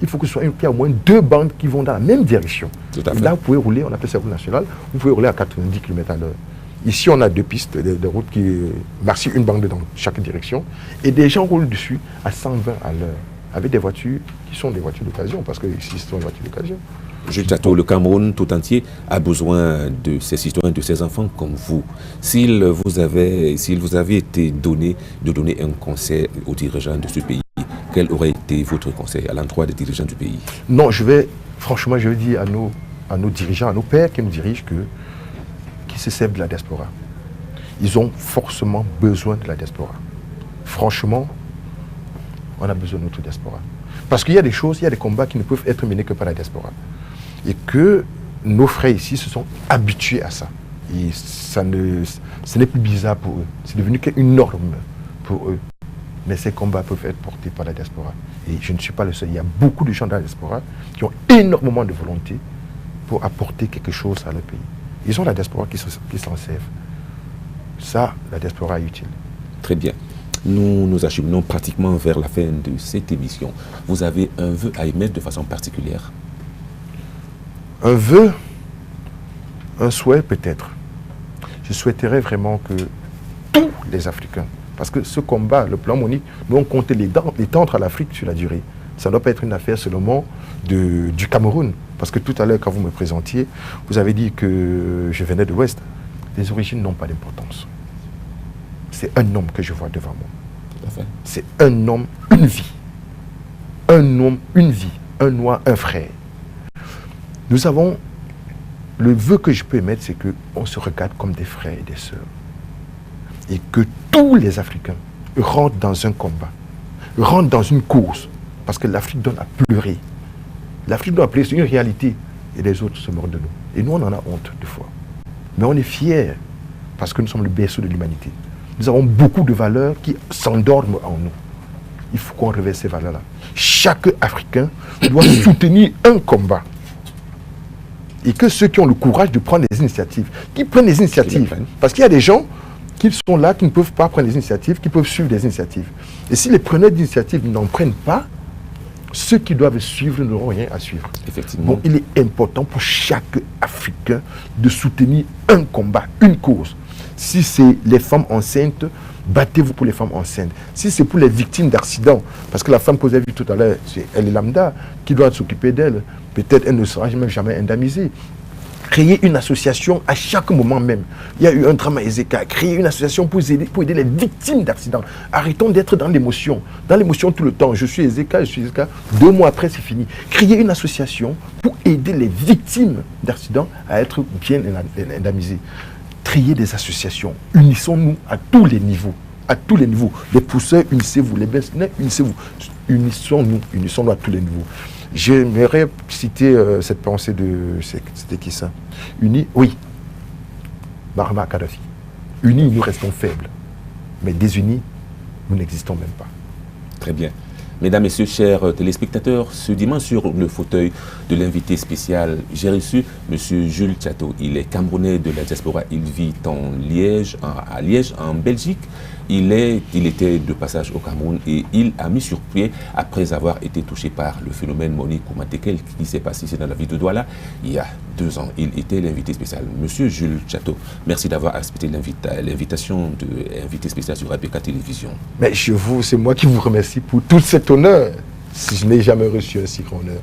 il faut que ce soit une qui a au moins 2 bandes qui vont dans la même direction. Et là, vous pouvez rouler, on appelle ça route nationale, vous pouvez rouler à 90 km/h. Ici, on a 2 pistes de routes qui marchent une bande dans chaque direction. Et des gens roulent dessus à 120 à l'heure, avec des voitures qui sont des voitures d'occasion, parce que ici, ce sont des voitures d'occasion. Jules Tato, le Cameroun tout entier a besoin de ces citoyens, de ces enfants comme vous. S'il vous avait été donné de donner un conseil aux dirigeants de ce pays, quel aurait été votre conseil à l'endroit des dirigeants du pays? Non, franchement, je vais dire à nos dirigeants, à nos pères qui nous dirigent, qu'ils se servent de la diaspora. Ils ont forcément besoin de la diaspora. Franchement, on a besoin de notre diaspora. Parce qu'il y a des choses, il y a des combats qui ne peuvent être menés que par la diaspora. Et que nos frères ici se sont habitués à ça. Et ce n'est plus bizarre pour eux. C'est devenu une norme pour eux. Mais ces combats peuvent être portés par la diaspora. Et je ne suis pas le seul. Il y a beaucoup de gens dans la diaspora qui ont énormément de volonté pour apporter quelque chose à leur pays. Ils ont la diaspora qui s'en servent. Ça, la diaspora est utile. Très bien. Nous nous acheminons pratiquement vers la fin de cette émission. Vous avez un vœu à émettre de façon particulière? Un vœu, un souhait peut-être. Je souhaiterais vraiment que tous les Africains, parce que ce combat, le plan Monique, nous on compté les tendre à l'Afrique sur la durée. Ça ne doit pas être une affaire seulement du Cameroun. Parce que tout à l'heure, quand vous me présentiez, vous avez dit que je venais de l'Ouest. Les origines n'ont pas d'importance. C'est un homme que je vois devant moi. C'est un homme, une vie. Un homme, une vie. Un noir, un frère. Nous avons, le vœu que je peux émettre, c'est qu'on se regarde comme des frères et des sœurs. Et que tous les Africains rentrent dans un combat, rentrent dans une cause. Parce que l'Afrique donne à pleurer. L'Afrique doit pleurer, c'est une réalité. Et les autres se mordent de nous. Et nous, on en a honte, des fois. Mais on est fiers, parce que nous sommes le berceau de l'humanité. Nous avons beaucoup de valeurs qui s'endorment en nous. Il faut qu'on réveille ces valeurs-là. Chaque Africain doit soutenir un combat. Et que ceux qui ont le courage de prendre des initiatives, qui prennent des initiatives. Parce qu'il y a des gens qui sont là, qui ne peuvent pas prendre des initiatives, qui peuvent suivre des initiatives. Et si les preneurs d'initiatives n'en prennent pas, ceux qui doivent suivre n'auront rien à suivre. Effectivement. Donc il est important pour chaque Africain de soutenir un combat, une cause. Si c'est les femmes enceintes, battez-vous pour les femmes enceintes. Si c'est pour les victimes d'accidents, parce que la femme que vous avez vue tout à l'heure, elle est lambda, qui doit s'occuper d'elle, peut-être elle ne sera jamais indemnisée. Créer une association à chaque moment même. Il y a eu un drame à Ezeka. Créer une association pour aider les victimes d'accidents. Arrêtons d'être dans l'émotion. Dans l'émotion tout le temps. Je suis Ezeka. 2 mois après, c'est fini. Créer une association pour aider les victimes d'accidents à être bien indemnisées. Trier des associations. Unissons-nous à tous les niveaux. À tous les niveaux. Les pousseurs, unissez-vous. Les baisses, unissez-vous. Unissons-nous à tous les niveaux. J'aimerais citer cette pensée de... C'était qui ça? Unis, oui. Muammar Kadhafi. Unis, nous restons faibles. Mais désunis, nous n'existons même pas. Très bien. Mesdames, Messieurs, chers téléspectateurs, ce dimanche sur le fauteuil de l'invité spécial, j'ai reçu M. Jules Tchato. Il est camerounais de la diaspora. Il vit à Liège, en Belgique. Il était de passage au Cameroun et il a mis sur pied, après avoir été touché par le phénomène Monique Oumatekel qui s'est passé ici dans la ville de Douala il y a 2 ans. Il était l'invité spécial. Monsieur Jules Tchato, merci d'avoir accepté l'invitation de l'invité spécial sur APK Télévision. Mais c'est moi qui vous remercie pour tout cet honneur. Si je n'ai jamais reçu un si grand honneur.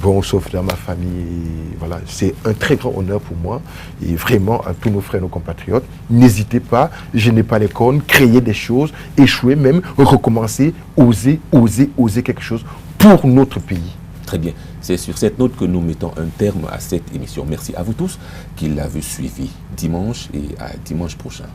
Bon, sauf dans ma famille, voilà, c'est un très grand honneur pour moi et vraiment à tous nos frères, nos compatriotes. N'hésitez pas, je n'ai pas les cornes, créer des choses, échouer même, recommencer, oser quelque chose pour notre pays. Très bien, c'est sur cette note que nous mettons un terme à cette émission. Merci à vous tous qui l'avez suivi dimanche et à dimanche prochain.